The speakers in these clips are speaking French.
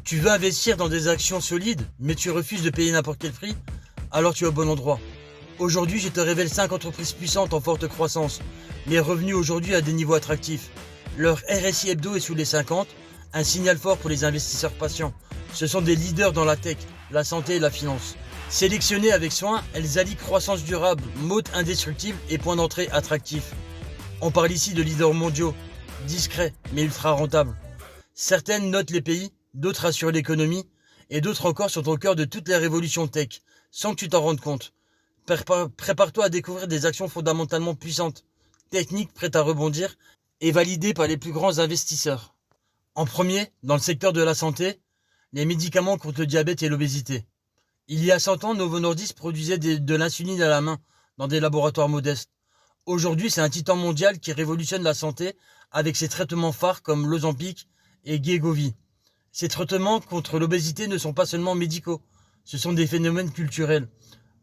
Tu veux investir dans des actions solides, mais tu refuses de payer n'importe quel prix? Alors tu es au bon endroit. Aujourd'hui, je te révèle 5 entreprises puissantes en forte croissance, mais revenues aujourd'hui à des niveaux attractifs. Leur RSI hebdo est sous les 50, un signal fort pour les investisseurs patients. Ce sont des leaders dans la tech, la santé et la finance. Sélectionnées avec soin, elles allient croissance durable, moat indestructible et point d'entrée attractif. On parle ici de leaders mondiaux, discrets mais ultra rentables. Certaines notent les pays, d'autres assurent l'économie, et d'autres encore sont au cœur de toutes les révolutions tech, sans que tu t'en rendes compte. Prépare-toi à découvrir des actions fondamentalement puissantes, techniques prêtes à rebondir, et validées par les plus grands investisseurs. En premier, dans le secteur de la santé, les médicaments contre le diabète et l'obésité. Il y a 100 ans, Novo Nordisk produisait de l'insuline à la main, dans des laboratoires modestes. Aujourd'hui, c'est un titan mondial qui révolutionne la santé avec ses traitements phares comme l'Ozempic et Wegovy. Ces traitements contre l'obésité ne sont pas seulement médicaux, ce sont des phénomènes culturels.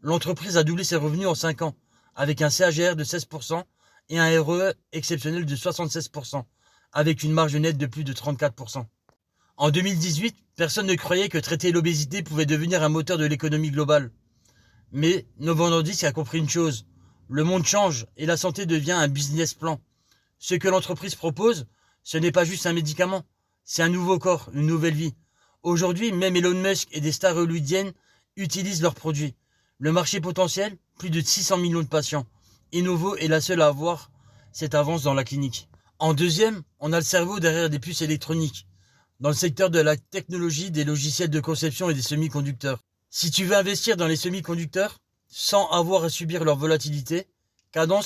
L'entreprise a doublé ses revenus en 5 ans, avec un CAGR de 16% et un ROE exceptionnel de 76%, avec une marge nette de plus de 34%. En 2018, personne ne croyait que traiter l'obésité pouvait devenir un moteur de l'économie globale. Mais Novo Nordisk a compris une chose, le monde change et la santé devient un business plan. Ce que l'entreprise propose, ce n'est pas juste un médicament, c'est un nouveau corps, une nouvelle vie. Aujourd'hui, même Elon Musk et des stars hollywoodiennes utilisent leurs produits. Le marché potentiel, plus de 600 millions de patients. Et Novo est la seule à avoir cette avance dans la clinique. En deuxième, on a le cerveau derrière des puces électroniques. Dans le secteur de la technologie, des logiciels de conception et des semi-conducteurs. Si tu veux investir dans les semi-conducteurs, sans avoir à subir leur volatilité, Cadence